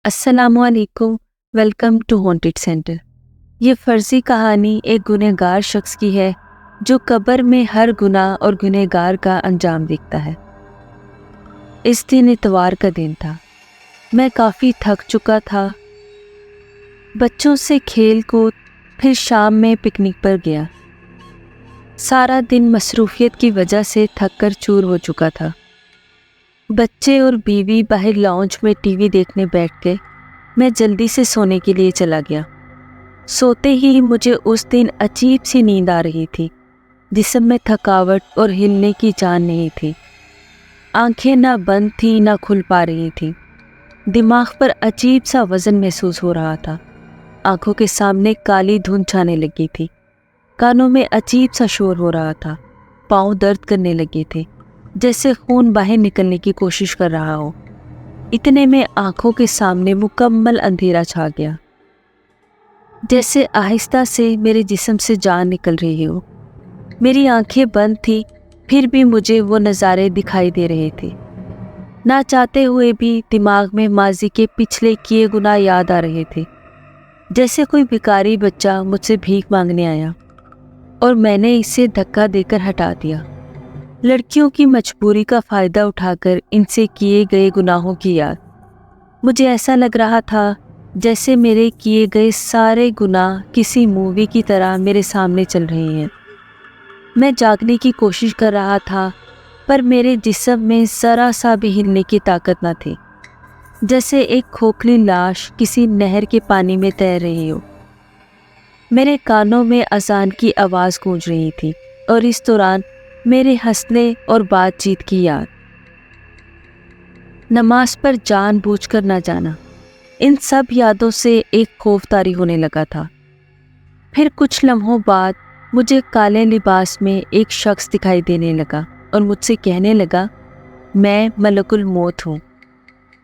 السلام علیکم، welcome to haunted centre. یہ فرضی کہانی ایک گنہگار شخص کی ہے جو قبر میں ہر گناہ اور گنہگار کا انجام دیکھتا ہے۔ اس دن اتوار کا دن تھا۔ میں کافی تھک چکا تھا۔ بچوں سے کھیل کود، پھر شام میں پکنک پر گیا۔ سارا دن مصروفیت کی وجہ سے تھک کر چور ہو چکا تھا۔ بچے اور بیوی باہر لاؤنج میں ٹی وی دیکھنے بیٹھ گئے۔ میں جلدی سے سونے کے لیے چلا گیا۔ سوتے ہی مجھے اس دن عجیب سی نیند آ رہی تھی۔ جسم میں تھکاوٹ اور ہلنے کی جان نہیں تھی۔ آنکھیں نہ بند تھیں نہ کھل پا رہی تھیں۔ دماغ پر عجیب سا وزن محسوس ہو رہا تھا۔ آنکھوں کے سامنے کالی دھند چھانے لگی تھی۔ کانوں میں عجیب سا شور ہو رہا تھا۔ پاؤں درد کرنے لگے تھے، جیسے خون باہر نکلنے کی کوشش کر رہا ہو۔ اتنے میں آنکھوں کے سامنے مکمل اندھیرا چھا گیا، جیسے آہستہ سے میرے جسم سے جان نکل رہی ہو۔ میری آنکھیں بند تھی، پھر بھی مجھے وہ نظارے دکھائی دے رہے تھے۔ نہ چاہتے ہوئے بھی دماغ میں ماضی کے پچھلے کیے گناہ یاد آ رہے تھے، جیسے کوئی بھکاری بچہ مجھ سے بھیک مانگنے آیا اور میں نے اسے دھکا دے کر ہٹا دیا۔ لڑکیوں کی مجبوری کا فائدہ اٹھا کر ان سے کیے گئے گناہوں کی یاد۔ مجھے ایسا لگ رہا تھا جیسے میرے کیے گئے سارے گناہ کسی مووی کی طرح میرے سامنے چل رہے ہیں۔ میں جاگنے کی کوشش کر رہا تھا، پر میرے جسم میں ذرا سا بھی ہلنے کی طاقت نہ تھی، جیسے ایک کھوکھلی لاش کسی نہر کے پانی میں تیر رہی ہو۔ میرے کانوں میں اذان کی آواز گونج رہی تھی اور اس دوران میرے ہنسنے اور بات چیت کی یاد۔ نماز پر جان بوجھ کر نہ جانا، ان سب یادوں سے ایک خوف طاری ہونے لگا تھا۔ پھر کچھ لمحوں بعد مجھے کالے لباس میں ایک شخص دکھائی دینے لگا اور مجھ سے کہنے لگا، میں ملک الموت ہوں،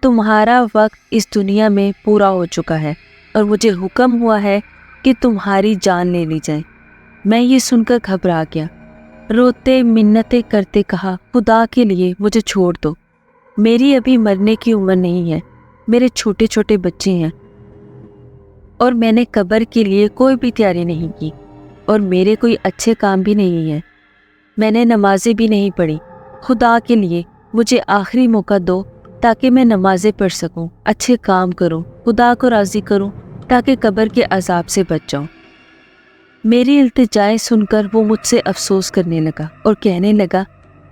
تمہارا وقت اس دنیا میں پورا ہو چکا ہے اور مجھے حکم ہوا ہے کہ تمہاری جان لے لی جائے۔ میں یہ سن کر گھبرا گیا۔ روتے منتیں کرتے کہا، خدا کے لیے مجھے چھوڑ دو، میری ابھی مرنے کی عمر نہیں ہے، میرے چھوٹے چھوٹے بچے ہیں اور میں نے قبر کے لیے کوئی بھی تیاری نہیں کی، اور میرے کوئی اچھے کام بھی نہیں ہیں، میں نے نمازیں بھی نہیں پڑھی۔ خدا کے لیے مجھے آخری موقع دو تاکہ میں نمازیں پڑھ سکوں، اچھے کام کروں، خدا کو راضی کروں تاکہ قبر کے عذاب سے بچ جاؤں۔ میری التجائیں سن کر وہ مجھ سے افسوس کرنے لگا اور کہنے لگا،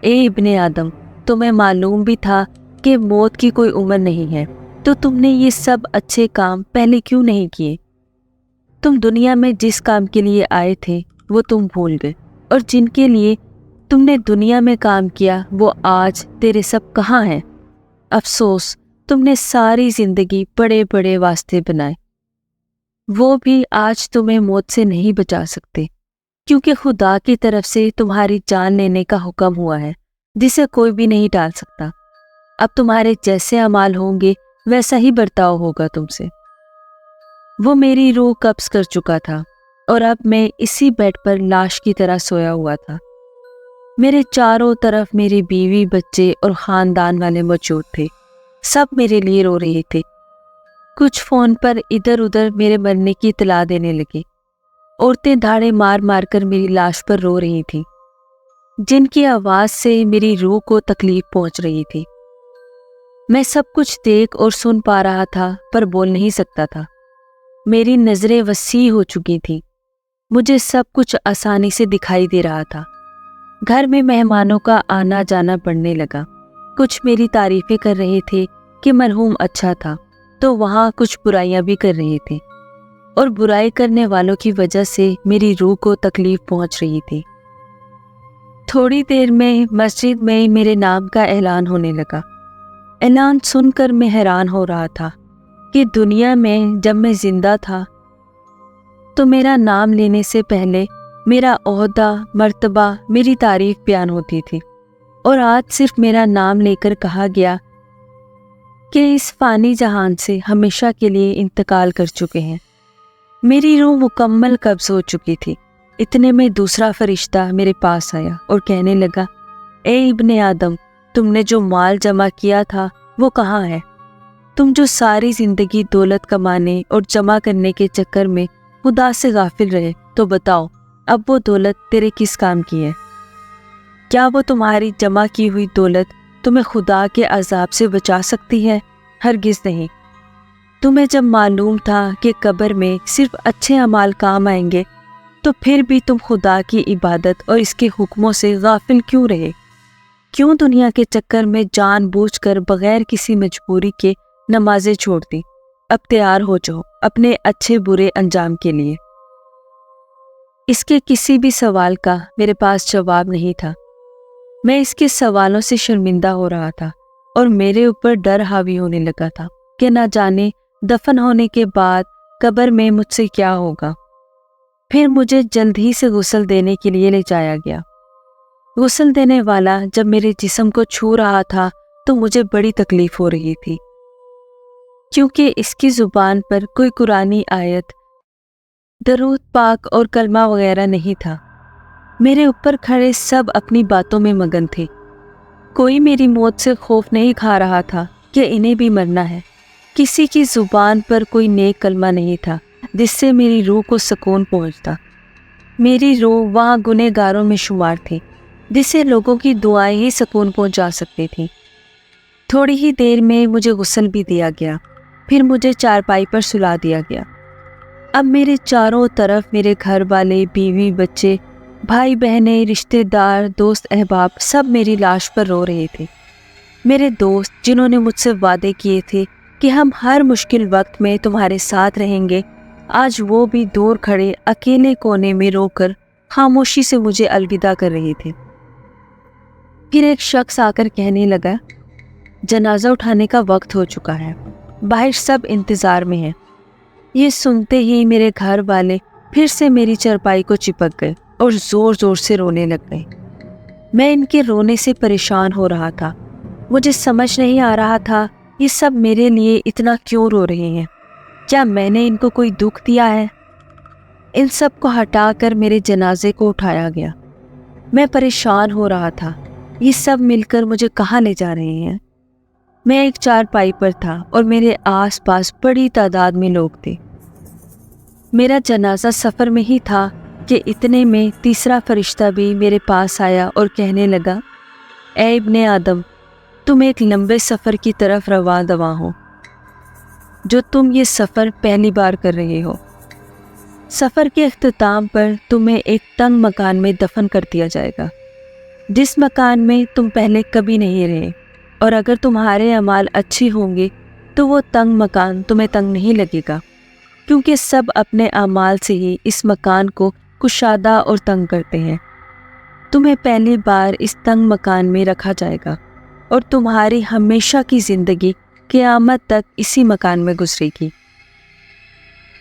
اے ابن آدم، تمہیں معلوم بھی تھا کہ موت کی کوئی عمر نہیں ہے، تو تم نے یہ سب اچھے کام پہلے کیوں نہیں کیے؟ تم دنیا میں جس کام کے لیے آئے تھے وہ تم بھول گئے، اور جن کے لیے تم نے دنیا میں کام کیا وہ آج تیرے سب کہاں ہیں؟ افسوس، تم نے ساری زندگی بڑے بڑے واسطے بنائے، وہ بھی آج تمہیں موت سے نہیں بچا سکتے، کیونکہ خدا کی طرف سے تمہاری جان لینے کا حکم ہوا ہے، جسے کوئی بھی نہیں ٹال سکتا۔ اب تمہارے جیسے اعمال ہوں گے ویسا ہی برتاؤ ہوگا تم سے۔ وہ میری روح قبض کر چکا تھا اور اب میں اسی بیڈ پر لاش کی طرح سویا ہوا تھا۔ میرے چاروں طرف میری بیوی، بچے اور خاندان والے موجود تھے۔ سب میرے لیے رو رہے تھے۔ کچھ فون پر ادھر ادھر میرے مرنے کی اطلاع دینے لگے۔ عورتیں دھاڑے مار مار کر میری لاش پر رو رہی تھیں، جن کی آواز سے میری روح کو تکلیف پہنچ رہی تھی۔ میں سب کچھ دیکھ اور سن پا رہا تھا، پر بول نہیں سکتا تھا۔ میری نظریں وسیع ہو چکی تھیں۔ مجھے سب کچھ آسانی سے دکھائی دے رہا تھا۔ گھر میں مہمانوں کا آنا جانا بڑھنے لگا۔ کچھ میری تعریفیں کر رہے تھے کہ مرحوم اچھا تھا، تو وہاں کچھ برائیاں بھی کر رہے تھے، اور برائی کرنے والوں کی وجہ سے میری روح کو تکلیف پہنچ رہی تھی۔ تھوڑی دیر میں مسجد میں میرے نام کا اعلان ہونے لگا۔ اعلان سن کر میں حیران ہو رہا تھا کہ دنیا میں جب میں زندہ تھا تو میرا نام لینے سے پہلے میرا عہدہ، مرتبہ، میری تعریف بیان ہوتی تھی، اور آج صرف میرا نام لے کر کہا گیا کہ اس فانی جہان سے ہمیشہ کے لیے انتقال کر چکے ہیں۔ میری روح مکمل قبض ہو چکی تھی۔ اتنے میں دوسرا فرشتہ میرے پاس آیا اور کہنے لگا، اے ابن آدم، تم نے جو مال جمع کیا تھا وہ کہاں ہے؟ تم جو ساری زندگی دولت کمانے اور جمع کرنے کے چکر میں خدا سے غافل رہے، تو بتاؤ اب وہ دولت تیرے کس کام کی ہے؟ کیا وہ تمہاری جمع کی ہوئی دولت تمہیں خدا کے عذاب سے بچا سکتی ہے؟ ہرگز نہیں۔ تمہیں جب معلوم تھا کہ قبر میں صرف اچھے اعمال کام آئیں گے، تو پھر بھی تم خدا کی عبادت اور اس کے حکموں سے غافل کیوں رہے؟ کیوں دنیا کے چکر میں جان بوجھ کر بغیر کسی مجبوری کے نمازیں چھوڑ دی؟ اب تیار ہو جاؤ اپنے اچھے برے انجام کے لیے۔ اس کے کسی بھی سوال کا میرے پاس جواب نہیں تھا۔ میں اس کے سوالوں سے شرمندہ ہو رہا تھا اور میرے اوپر ڈر حاوی ہونے لگا تھا کہ نہ جانے دفن ہونے کے بعد قبر میں مجھ سے کیا ہوگا۔ پھر مجھے جلد ہی سے غسل دینے کے لیے لے جایا گیا۔ غسل دینے والا جب میرے جسم کو چھو رہا تھا تو مجھے بڑی تکلیف ہو رہی تھی، کیونکہ اس کی زبان پر کوئی قرآنی آیت، درود پاک اور کلمہ وغیرہ نہیں تھا۔ میرے اوپر کھڑے سب اپنی باتوں میں مگن تھے۔ کوئی میری موت سے خوف نہیں کھا رہا تھا کہ انہیں بھی مرنا ہے۔ کسی کی زبان پر کوئی نیک کلمہ نہیں تھا جس سے میری روح کو سکون پہنچتا۔ میری روح وہاں گنہگاروں میں شمار تھی جسے لوگوں کی دعائیں ہی سکون پہنچا سکتی تھیں۔ تھوڑی ہی دیر میں مجھے غسل بھی دیا گیا، پھر مجھے چارپائی پر سلا دیا گیا۔ اب میرے چاروں طرف میرے گھر والے، بیوی، بچے، بھائی بہنیں، رشتہ دار، دوست احباب سب میری لاش پر رو رہے تھے۔ میرے دوست جنہوں نے مجھ سے وعدے کیے تھے کہ ہم ہر مشکل وقت میں تمہارے ساتھ رہیں گے، آج وہ بھی دور کھڑے اکیلے کونے میں رو کر خاموشی سے مجھے الوداع کر رہے تھے۔ پھر ایک شخص آ کر کہنے لگا، جنازہ اٹھانے کا وقت ہو چکا ہے، باہر سب انتظار میں ہیں۔ یہ سنتے ہی میرے گھر والے پھر سے میری چرپائی کو چپک گئے اور زور زور سے رونے لگ گئے۔ میں ان کے رونے سے پریشان ہو رہا تھا۔ مجھے سمجھ نہیں آ رہا تھا یہ سب میرے لیے اتنا کیوں رو رہے ہیں۔ کیا میں نے ان کو کوئی دکھ دیا ہے؟ ان سب کو ہٹا کر میرے جنازے کو اٹھایا گیا۔ میں پریشان ہو رہا تھا، یہ سب مل کر مجھے کہاں لے جا رہے ہیں؟ میں ایک چارپائی پر تھا اور میرے آس پاس بڑی تعداد میں لوگ تھے۔ میرا جنازہ سفر میں ہی تھا کہ اتنے میں تیسرا فرشتہ بھی میرے پاس آیا اور کہنے لگا، اے ابن آدم، تم ایک لمبے سفر کی طرف رواں دواں ہو، جو تم یہ سفر پہلی بار کر رہے ہو۔ سفر کے اختتام پر تمہیں ایک تنگ مکان میں دفن کر دیا جائے گا، جس مکان میں تم پہلے کبھی نہیں رہے، اور اگر تمہارے اعمال اچھے ہوں گے تو وہ تنگ مکان تمہیں تنگ نہیں لگے گا، کیونکہ سب اپنے اعمال سے ہی اس مکان کو کشادہ اور تنگ کرتے ہیں۔ تمہیں پہلی بار اس تنگ مکان میں رکھا جائے گا اور تمہاری ہمیشہ کی زندگی قیامت تک اسی مکان میں گزرے گی۔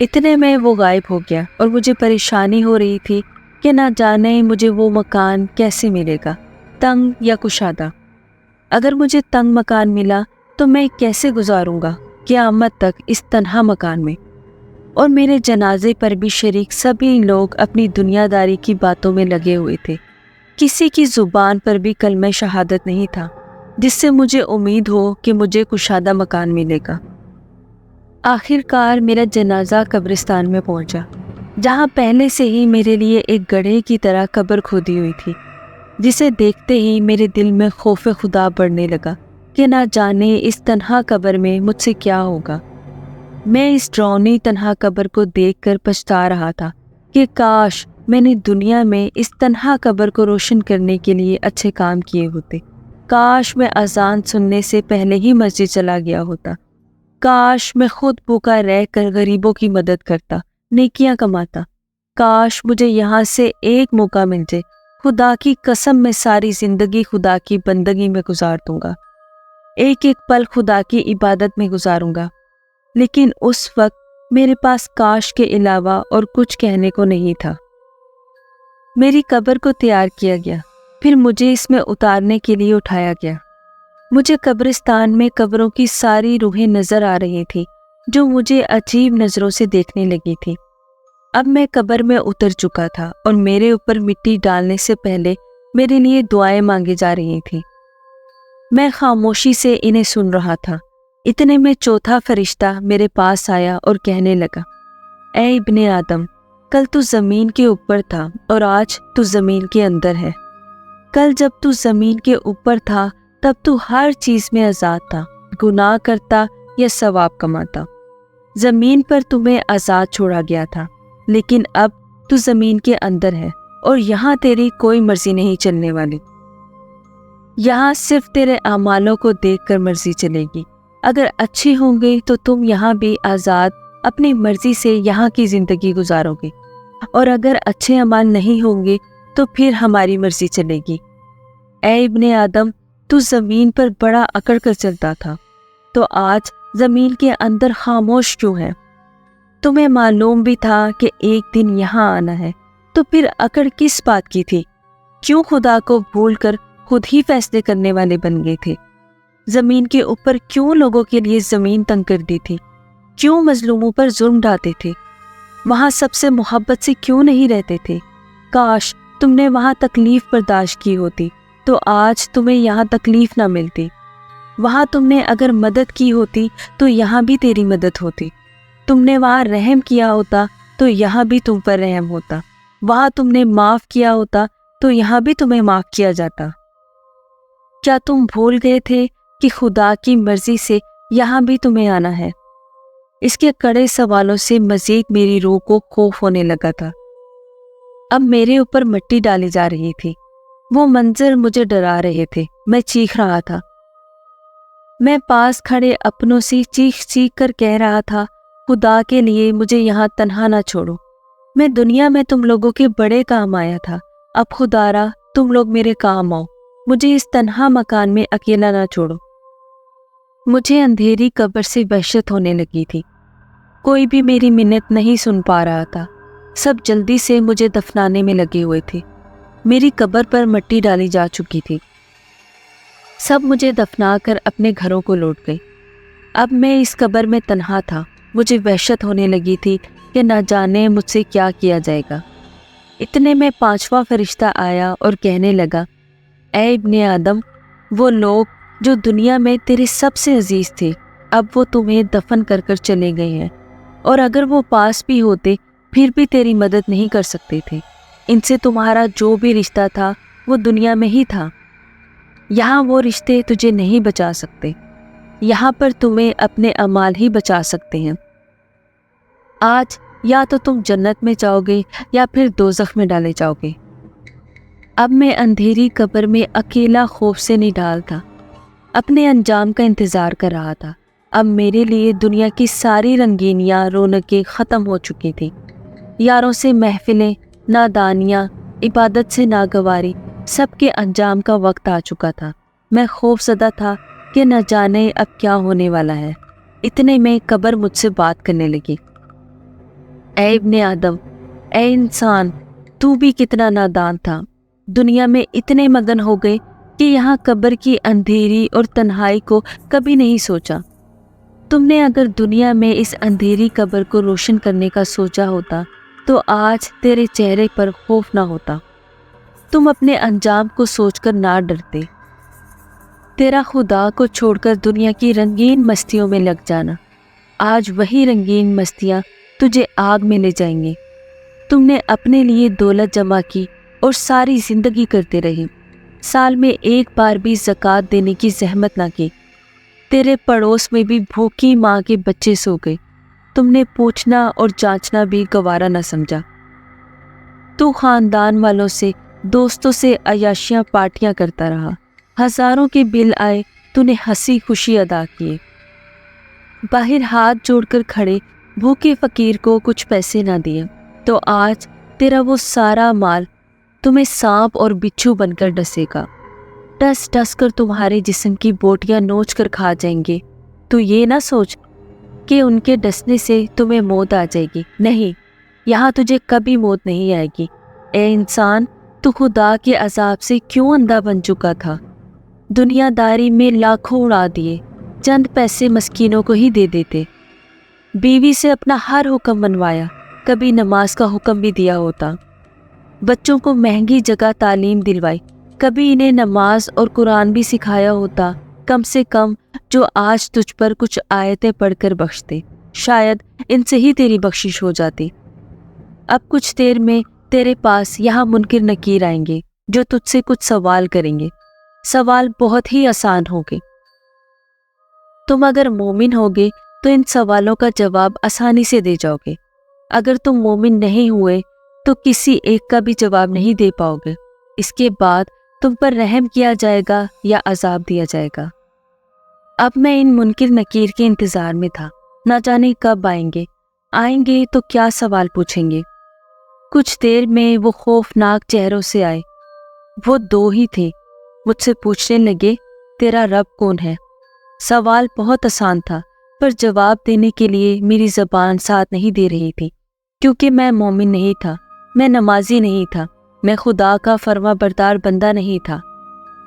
اتنے میں وہ غائب ہو گیا اور مجھے پریشانی ہو رہی تھی کہ نہ جانے مجھے وہ مکان کیسے ملے گا، تنگ یا کشادہ۔ اگر مجھے تنگ مکان ملا تو میں کیسے گزاروں گا قیامت تک اس تنہا مکان میں؟ اور میرے جنازے پر بھی شریک سبھی لوگ اپنی دنیا داری کی باتوں میں لگے ہوئے تھے۔ کسی کی زبان پر بھی کلمہ شہادت نہیں تھا جس سے مجھے امید ہو کہ مجھے کشادہ مکان ملے گا۔ آخر کار میرا جنازہ قبرستان میں پہنچا، جہاں پہلے سے ہی میرے لیے ایک گڑھے کی طرح قبر کھودی ہوئی تھی، جسے دیکھتے ہی میرے دل میں خوف خدا بڑھنے لگا کہ نہ جانے اس تنہا قبر میں مجھ سے کیا ہوگا۔ میں اس ڈراؤنی تنہا قبر کو دیکھ کر پچھتا رہا تھا کہ کاش میں نے دنیا میں اس تنہا قبر کو روشن کرنے کے لیے اچھے کام کیے ہوتے۔ کاش میں اذان سننے سے پہلے ہی مسجد چلا گیا ہوتا۔ کاش میں خود بھوکا رہ کر غریبوں کی مدد کرتا، نیکیاں کماتا۔ کاش مجھے یہاں سے ایک موقع مل جائے، خدا کی قسم میں ساری زندگی خدا کی بندگی میں گزار دوں گا، ایک ایک پل خدا کی عبادت میں گزاروں گا۔ لیکن اس وقت میرے پاس کاش کے علاوہ اور کچھ کہنے کو نہیں تھا۔ میری قبر کو تیار کیا گیا، پھر مجھے اس میں اتارنے کے لیے اٹھایا گیا۔ مجھے قبرستان میں قبروں کی ساری روحیں نظر آ رہی تھی جو مجھے عجیب نظروں سے دیکھنے لگی تھی۔ اب میں قبر میں اتر چکا تھا اور میرے اوپر مٹی ڈالنے سے پہلے میرے لیے دعائیں مانگی جا رہی تھیں۔ میں خاموشی سے انہیں سن رہا تھا۔ اتنے میں چوتھا فرشتہ میرے پاس آیا اور کہنے لگا، اے ابن آدم، کل تو زمین کے اوپر تھا اور آج تو زمین کے اندر ہے۔ کل جب تو زمین کے اوپر تھا تب تو ہر چیز میں آزاد تھا، گناہ کرتا یا ثواب کماتا۔ زمین پر تمہیں آزاد چھوڑا گیا تھا، لیکن اب تو زمین کے اندر ہے اور یہاں تیری کوئی مرضی نہیں چلنے والی۔ یہاں صرف تیرے اعمالوں کو دیکھ کر مرضی چلے گی۔ اگر اچھی ہوں گی تو تم یہاں بھی آزاد اپنی مرضی سے یہاں کی زندگی گزارو گے، اور اگر اچھے اعمال نہیں ہوں گے تو پھر ہماری مرضی چلے گی۔ اے ابن آدم، تو زمین پر بڑا اکڑ کر چلتا تھا، تو آج زمین کے اندر خاموش کیوں ہے؟ تمہیں معلوم بھی تھا کہ ایک دن یہاں آنا ہے، تو پھر اکڑ کس بات کی تھی؟ کیوں خدا کو بھول کر خود ہی فیصلے کرنے والے بن گئے تھے؟ زمین کے اوپر کیوں لوگوں کے لیے زمین تنگ کر دی تھی؟ کیوں مظلوموں پر ظلم ڈھاتے تھے؟ وہاں سب سے محبت سے کیوں نہیں رہتے تھے؟ کاش تم نے وہاں تکلیف برداشت کی ہوتی تو آج تمہیں یہاں تکلیف نہ ملتی۔ وہاں تم نے اگر مدد کی ہوتی تو یہاں بھی تیری مدد ہوتی۔ تم نے وہاں رحم کیا ہوتا تو یہاں بھی تم پر رحم ہوتا۔ وہاں تم نے معاف کیا ہوتا تو یہاں بھی تمہیں معاف کیا جاتا۔ کیا تم بھول گئے تھے کہ خدا کی مرضی سے یہاں بھی تمہیں آنا ہے؟ اس کے کڑے سوالوں سے مزید میری روح کو خوف ہونے لگا تھا۔ اب میرے اوپر مٹی ڈالی جا رہی تھی۔ وہ منظر مجھے ڈرا رہے تھے۔ میں چیخ رہا تھا۔ میں پاس کھڑے اپنوں سے چیخ چیخ کر کہہ رہا تھا، خدا کے لیے مجھے یہاں تنہا نہ چھوڑو۔ میں دنیا میں تم لوگوں کے بڑے کام آیا تھا، اب خدارا تم لوگ میرے کام آؤ، مجھے اس تنہا مکان میں اکیلا نہ چھوڑو۔ مجھے اندھیری قبر سے وحشت ہونے لگی تھی۔ کوئی بھی میری منت نہیں سن پا رہا تھا۔ سب جلدی سے مجھے دفنانے میں لگے ہوئے تھے۔ میری قبر پر مٹی ڈالی جا چکی تھی۔ سب مجھے دفنا کر اپنے گھروں کو لوٹ گئے۔ اب میں اس قبر میں تنہا تھا۔ مجھے وحشت ہونے لگی تھی کہ نہ جانے مجھ سے کیا کیا جائے گا۔ اتنے میں پانچواں فرشتہ آیا اور کہنے لگا، اے ابن آدم، وہ لوگ جو دنیا میں تیرے سب سے عزیز تھے اب وہ تمہیں دفن کر کر چلے گئے ہیں، اور اگر وہ پاس بھی ہوتے پھر بھی تیری مدد نہیں کر سکتے تھے۔ ان سے تمہارا جو بھی رشتہ تھا وہ دنیا میں ہی تھا۔ یہاں وہ رشتے تجھے نہیں بچا سکتے۔ یہاں پر تمہیں اپنے اعمال ہی بچا سکتے ہیں۔ آج یا تو تم جنت میں جاؤ گے یا پھر دوزخ میں ڈالے جاؤ گے۔ اب میں اندھیری قبر میں اکیلا خوف سے نڈال تھا، اپنے انجام کا انتظار کر رہا تھا۔ اب میرے لیے دنیا کی ساری رنگینیاں رونقیں ختم ہو چکی تھیں۔ یاروں سے محفلیں، نادانیاں، عبادت سے ناگواری، سب کے انجام کا وقت آ چکا تھا۔ میں خوف زدہ تھا کہ نہ جانے اب کیا ہونے والا ہے۔ اتنے میں قبر مجھ سے بات کرنے لگی، اے ابن آدم، اے انسان، تو بھی کتنا نادان تھا۔ دنیا میں اتنے مگن ہو گئے کہ یہاں قبر کی اندھیری اور تنہائی کو کبھی نہیں سوچا۔ تم نے اگر دنیا میں اس اندھیری قبر کو روشن کرنے کا سوچا ہوتا تو آج تیرے چہرے پر خوف نہ ہوتا۔ تم اپنے انجام کو سوچ کر نہ ڈرتے۔ تیرا خدا کو چھوڑ کر دنیا کی رنگین مستیوں میں لگ جانا، آج وہی رنگین مستیاں تجھے آگ میں لے جائیں گے۔ تم نے اپنے لیے دولت جمع کی اور ساری زندگی کرتے رہے، سال میں ایک بار بھی زکوٰۃ دینے کی زحمت نہ کی۔ تیرے پڑوس میں بھی بھوکی ماں کے بچے سو گئے، تم نے پوچھنا اور جانچنا بھی گوارا نہ سمجھا۔ تو خاندان والوں سے، دوستوں سے عیاشیاں پارٹیاں کرتا رہا، ہزاروں کے بل آئے، تو نے ہنسی خوشی ادا کیے۔ باہر ہاتھ جوڑ کر کھڑے بھوکے فقیر کو کچھ پیسے نہ دیے، تو آج تیرا وہ سارا مال تمہیں سانپ اور بچھو بن کر ڈسے گا، ڈس ڈس کر تمہارے جسم کی بوٹیاں نوچ کر کھا جائیں گے۔ تو یہ نہ سوچ کہ ان کے ڈسنے سے تمہیں موت آ جائے گی، نہیں، یہاں تجھے کبھی موت نہیں آئے گی۔ اے انسان، تو خدا کے عذاب سے کیوں اندھا بن چکا تھا؟ دنیا داری میں لاکھوں اڑا دیے، چند پیسے مسکینوں کو ہی دے دیتے۔ بیوی سے اپنا ہر حکم منوایا، کبھی نماز کا حکم بھی دیا ہوتا۔ بچوں کو مہنگی جگہ تعلیم دلوائی، کبھی انہیں نماز اور قرآن بھی سکھایا ہوتا۔ کم سے کم جو آج تجھ پر کچھ آیتیں پڑھ کر بخش دے، شاید ان سے ہی تیری بخشش ہو جاتی۔ اب کچھ دیر میں تیرے پاس یہاں منکر نکیر آئیں گے جو تجھ سے کچھ سوال کریں گے۔ سوال بہت ہی آسان ہوگے۔ تم اگر مومن ہوگے تو ان سوالوں کا جواب آسانی سے دے جاؤ گے۔ اگر تم مومن نہیں ہوئے تو کسی ایک کا بھی جواب نہیں دے پاؤ گے۔ اس کے بعد تم پر رحم کیا جائے گا یا عذاب دیا جائے گا۔ اب میں ان منکر نکیر کے انتظار میں تھا، نہ جانے کب آئیں گے تو کیا سوال پوچھیں گے۔ کچھ دیر میں وہ خوفناک چہروں سے آئے۔ وہ دو ہی تھے۔ مجھ سے پوچھنے لگے، تیرا رب کون ہے؟ سوال بہت آسان تھا، پر جواب دینے کے لیے میری زبان ساتھ نہیں دے رہی تھی، کیونکہ میں مومن نہیں تھا، میں نمازی نہیں تھا، میں خدا کا فرما بردار بندہ نہیں تھا۔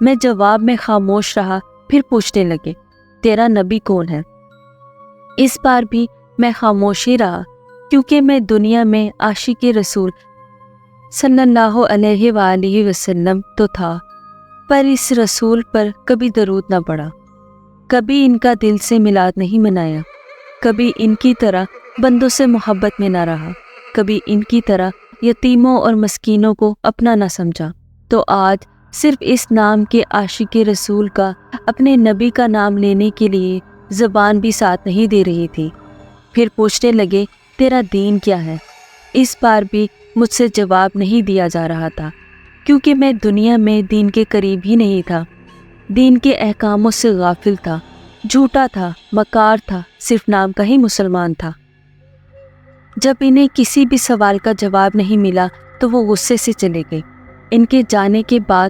میں جواب میں خاموش رہا۔ پھر پوچھنے لگے، تیرا نبی کون ہے؟ اس بار بھی میں خاموش ہی رہا، کیونکہ میں دنیا میں عاشق رسول صلی اللہ علیہ وآلہ وسلم تو تھا، پر اس رسول پر کبھی درود نہ پڑھا، کبھی ان کا دل سے میلاد نہیں منایا، کبھی ان کی طرح بندوں سے محبت میں نہ رہا، کبھی ان کی طرح یتیموں اور مسکینوں کو اپنا نہ سمجھا۔ تو آج صرف اس نام کے عاشق رسول کا اپنے نبی کا نام لینے کے لیے زبان بھی ساتھ نہیں دے رہی تھی۔ پھر پوچھنے لگے، تیرا دین کیا ہے؟ اس بار بھی مجھ سے جواب نہیں دیا جا رہا تھا، کیونکہ میں دنیا میں دین کے قریب ہی نہیں تھا، دین کے احکاموں سے غافل تھا، جھوٹا تھا، مکار تھا، صرف نام کا ہی مسلمان تھا۔ جب انہیں کسی بھی سوال کا جواب نہیں ملا تو وہ غصے سے چلے گئے۔ ان کے جانے کے بعد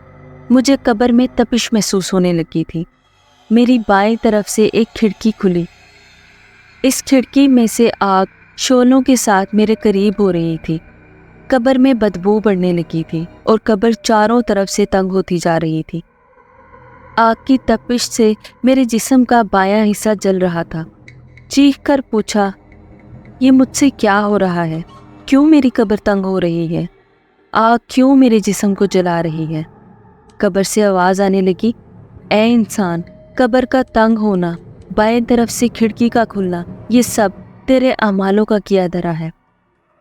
مجھے قبر میں تپش محسوس ہونے لگی تھی۔ میری بائیں طرف سے ایک کھڑکی کھلی۔ اس کھڑکی میں سے آگ شعلوں کے ساتھ میرے قریب ہو رہی تھی۔ قبر میں بدبو بڑھنے لگی تھی اور قبر چاروں طرف سے تنگ ہوتی جا رہی تھی۔ آگ کی تپش سے میرے جسم کا بایاں حصہ جل رہا تھا۔ چیخ کر پوچھا، یہ مجھ سے کیا ہو رہا ہے؟ کیوں میری قبر تنگ ہو رہی ہے؟ آگ کیوں میرے جسم کو جلا رہی ہے؟ قبر سے آواز آنے لگی، اے انسان، قبر کا تنگ ہونا، بائیں طرف سے کھڑکی کا کھلنا، یہ سب تیرے اعمالوں کا کیا دھرا ہے۔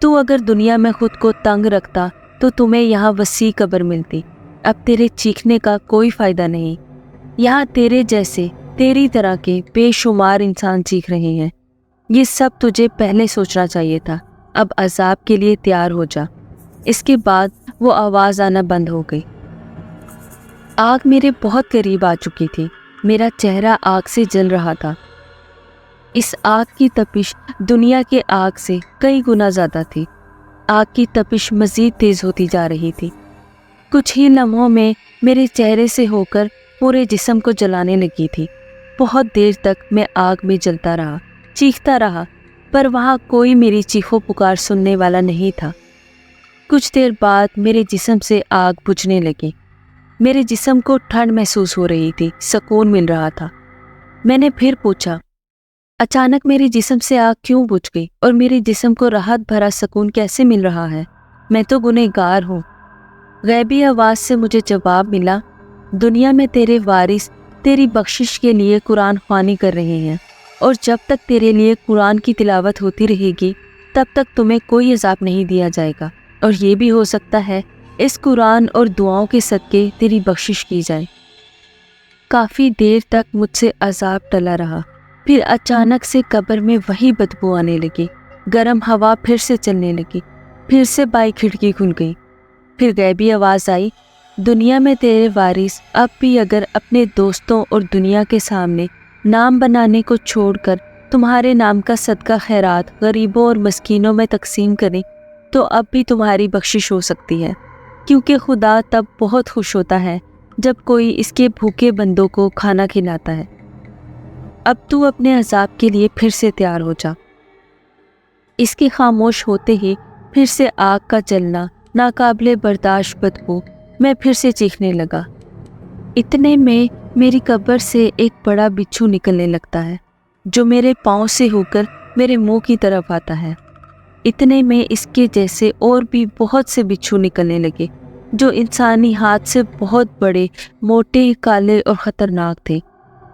تو اگر دنیا میں خود کو تنگ رکھتا تو تمہیں یہاں وسیع قبر ملتی۔ اب تیرے چیخنے کا کوئی فائدہ نہیں۔ یہاں تیرے جیسے تیری طرح کے بے شمار انسان چیخ رہے ہیں۔ یہ سب تجھے پہلے سوچنا چاہیے تھا۔ اب عذاب کے لیے تیار ہو جا۔ اس کے بعد وہ آواز آنا بند ہو گئی۔ آگ میرے بہت قریب آ چکی تھی۔ میرا چہرہ آگ سے جل رہا تھا۔ اس آگ کی تپش دنیا کے آگ سے کئی گنا زیادہ تھی۔ آگ کی تپش مزید تیز ہوتی جا رہی تھی۔ کچھ ہی لمحوں میں میرے چہرے سے ہو کر پورے جسم کو جلانے لگی تھی۔ بہت دیر تک میں آگ میں جلتا رہا، چیختا رہا، پر وہاں کوئی میری چیخو پکار سننے والا نہیں تھا۔ کچھ دیر بعد میرے جسم سے آگ بجھنے لگی۔ میرے جسم کو ٹھنڈ محسوس ہو رہی تھی، سکون مل رہا تھا۔ میں نے پھر پوچھا، اچانک میرے جسم سے آگ کیوں بجھ گئی اور میرے جسم کو راحت بھرا سکون کیسے مل رہا ہے؟ میں تو گنہگار ہوں۔ غیبی آواز سے مجھے جواب ملا، دنیا میں تیرے وارث تیری بخشش کے لیے قرآن خوانی کر رہے ہیں، اور جب تک تیرے لیے قرآن کی تلاوت ہوتی رہے گی تب تک تمہیں کوئی عذاب نہیں دیا جائے گا، اور یہ بھی ہو سکتا ہے اس قرآن اور دعاؤں کے صدقے تیری بخشش کی جائے۔ کافی دیر تک مجھ سے عذاب ٹلا رہا، پھر اچانک سے قبر میں وہی بدبو آنے لگی۔ گرم ہوا پھر سے چلنے لگی، پھر سے بائیں کھڑکی کھل گئی۔ پھر غیبی آواز آئی، دنیا میں تیرے وارث اب بھی اگر اپنے دوستوں اور دنیا کے سامنے نام بنانے کو چھوڑ کر تمہارے نام کا صدقہ خیرات غریبوں اور مسکینوں میں تقسیم کریں تو اب بھی تمہاری بخشش ہو سکتی ہے، کیونکہ خدا تب بہت خوش ہوتا ہے جب کوئی اس کے بھوکے بندوں کو کھانا کھلاتا ہے۔ اب تو اپنے عذاب کے لیے پھر سے تیار ہو جا۔ اس کے خاموش ہوتے ہی پھر سے آگ کا جلنا، ناقابل برداشت بدبو، میں پھر سے چیخنے لگا۔ اتنے میں میری قبر سے ایک بڑا بچھو نکلنے لگتا ہے جو میرے پاؤں سے ہو کر میرے منہ کی طرف آتا ہے۔ اتنے میں اس کے جیسے اور بھی بہت سے بچھو نکلنے لگے جو انسانی ہاتھ سے بہت بڑے، موٹے، کالے اور خطرناک تھے۔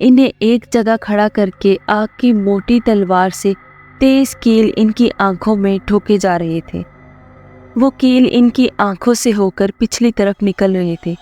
انہیں ایک جگہ کھڑا کر کے آگ کی موٹی تلوار سے تیز کیل ان کی آنکھوں میں ٹھوکے جا رہے تھے۔ وہ کیل ان کی آنکھوں سے ہو کر پچھلی طرف نکل رہے تھے۔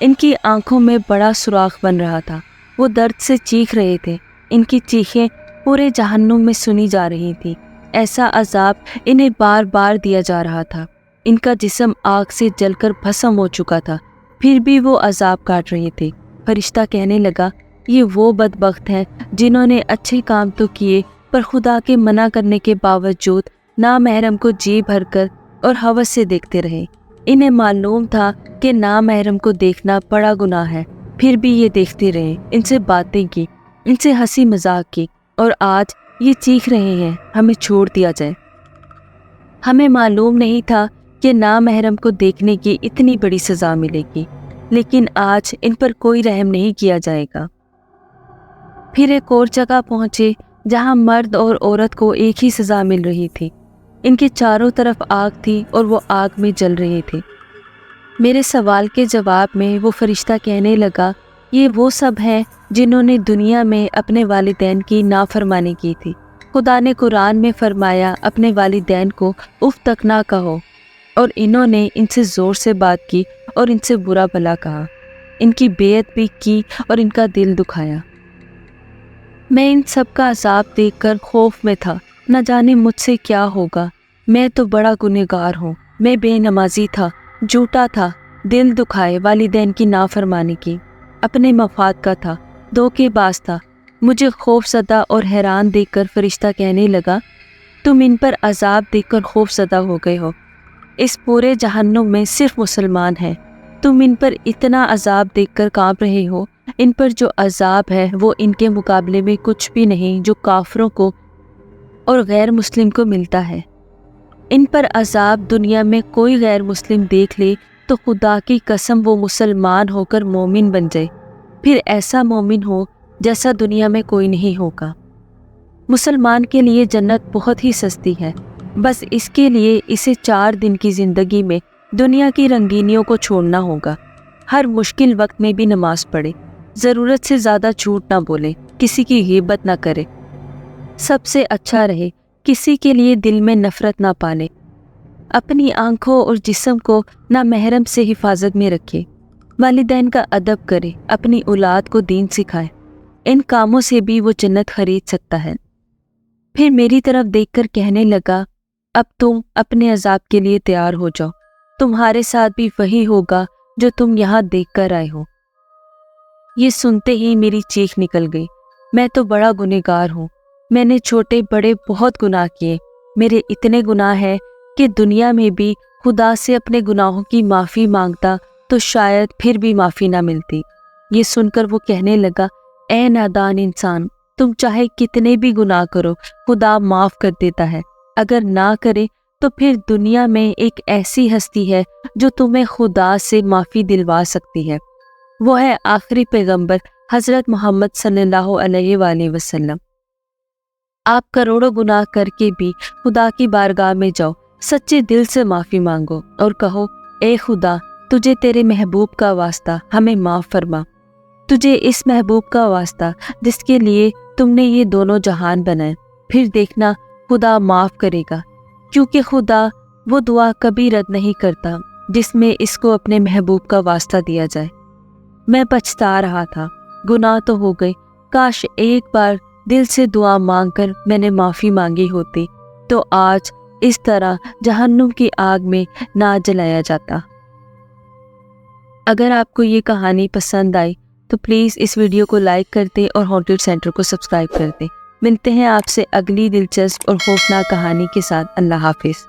ان کی آنکھوں میں بڑا سوراخ بن رہا تھا۔ وہ درد سے چیخ رہے تھے۔ ان کی چیخیں پورے جہنم میں سنی جا رہی تھی۔ ایسا عذاب انہیں بار بار دیا جا رہا تھا۔ ان کا جسم آگ سے جل کر بھسم ہو چکا تھا، پھر بھی وہ عذاب کاٹ رہے تھے۔ فرشتہ کہنے لگا، یہ وہ بدبخت ہیں جنہوں نے اچھے کام تو کیے پر خدا کے منع کرنے کے باوجود نامحرم کو جی بھر کر اور ہوس سے دیکھتے رہے۔ انہیں معلوم تھا کہ نامحرم کو دیکھنا بڑا گناہ ہے، پھر بھی یہ دیکھتے رہے، ان سے باتیں کی، ان سے ہنسی مذاق کی، اور آج یہ چیخ رہے ہیں ہمیں چھوڑ دیا جائے۔ ہمیں معلوم نہیں تھا کہ نامحرم کو دیکھنے کی اتنی بڑی سزا ملے گی، لیکن آج ان پر کوئی رحم نہیں کیا جائے گا۔ پھر ایک اور جگہ پہنچے جہاں مرد اور عورت کو ایک ہی سزا مل رہی تھی۔ ان کے چاروں طرف آگ تھی اور وہ آگ میں جل رہے تھے۔ میرے سوال کے جواب میں وہ فرشتہ کہنے لگا، یہ وہ سب ہیں جنہوں نے دنیا میں اپنے والدین کی نافرمانی کی تھی۔ خدا نے قرآن میں فرمایا، اپنے والدین کو اف تک نہ کہو، اور انہوں نے ان سے زور سے بات کی اور ان سے برا بھلا کہا، ان کی بیعت بھی کی اور ان کا دل دکھایا۔ میں ان سب کا عذاب دیکھ کر خوف میں تھا، نہ جانے مجھ سے کیا ہوگا۔ میں تو بڑا گنہگار ہوں، میں بے نمازی تھا، جھوٹا تھا، دل دکھائے، والدین کی نافرمانی کی، اپنے مفاد کا تھا، دھوکے باز تھا۔ مجھے خوف زدہ اور حیران دیکھ کر فرشتہ کہنے لگا، تم ان پر عذاب دیکھ کر خوف زدہ ہو گئے ہو، اس پورے جہنم میں صرف مسلمان ہیں، تم ان پر اتنا عذاب دیکھ کر کانپ رہے ہو۔ ان پر جو عذاب ہے وہ ان کے مقابلے میں کچھ بھی نہیں جو کافروں کو اور غیر مسلم کو ملتا ہے۔ ان پر عذاب دنیا میں کوئی غیر مسلم دیکھ لے تو خدا کی قسم وہ مسلمان ہو کر مومن بن جائے، پھر ایسا مومن ہو جیسا دنیا میں کوئی نہیں ہوگا۔ مسلمان کے لیے جنت بہت ہی سستی ہے، بس اس کے لیے اسے 4 دن کی زندگی میں دنیا کی رنگینیوں کو چھوڑنا ہوگا۔ ہر مشکل وقت میں بھی نماز پڑھے، ضرورت سے زیادہ جھوٹ نہ بولے، کسی کی غیبت نہ کرے، سب سے اچھا رہے، کسی کے لیے دل میں نفرت نہ پالے، اپنی آنکھوں اور جسم کو نامحرم سے حفاظت میں رکھے، والدین کا ادب کرے، اپنی اولاد کو دین سکھائے۔ ان کاموں سے بھی وہ جنت خرید سکتا ہے۔ پھر میری طرف دیکھ کر کہنے لگا، اب تم اپنے عذاب کے لیے تیار ہو جاؤ، تمہارے ساتھ بھی وہی ہوگا جو تم یہاں دیکھ کر آئے ہو۔ یہ سنتے ہی میری چیخ نکل گئی، میں تو بڑا گنہگار ہوں، میں نے چھوٹے بڑے بہت گناہ کیے، میرے اتنے گناہ ہیں کہ دنیا میں بھی خدا سے اپنے گناہوں کی معافی مانگتا تو شاید پھر بھی معافی نہ ملتی۔ یہ سن کر وہ کہنے لگا، اے نادان انسان، تم چاہے کتنے بھی گناہ کرو، خدا معاف کر دیتا ہے، اگر نہ کرے تو پھر دنیا میں ایک ایسی ہستی ہے جو تمہیں خدا سے معافی دلوا سکتی ہے، وہ ہے آخری پیغمبر حضرت محمد صلی اللہ علیہ وآلہ وسلم۔ آپ کروڑوں گناہ کر کے بھی خدا کی بارگاہ میں جاؤ، سچے دل سے معافی مانگو اور کہو، اے خدا، تجھے تیرے محبوب کا واسطہ ہمیں معاف فرما، تجھے اس محبوب کا واسطہ جس کے لیے تم نے یہ دونوں جہان بنائے، پھر دیکھنا خدا معاف کرے گا، کیونکہ خدا وہ دعا کبھی رد نہیں کرتا جس میں اس کو اپنے محبوب کا واسطہ دیا جائے۔ میں پچھتا رہا تھا، گناہ تو ہو گئے، کاش ایک بار دل سے دعا مانگ کر میں نے معافی مانگی ہوتی تو آج اس طرح جہنم کی آگ میں نہ جلایا جاتا۔ اگر آپ کو یہ کہانی پسند آئی تو پلیز اس ویڈیو کو لائک کر دیں اور ہانٹڈ سینٹر کو سبسکرائب کر دیں۔ ملتے ہیں آپ سے اگلی دلچسپ اور خوفناک کہانی کے ساتھ۔ اللہ حافظ۔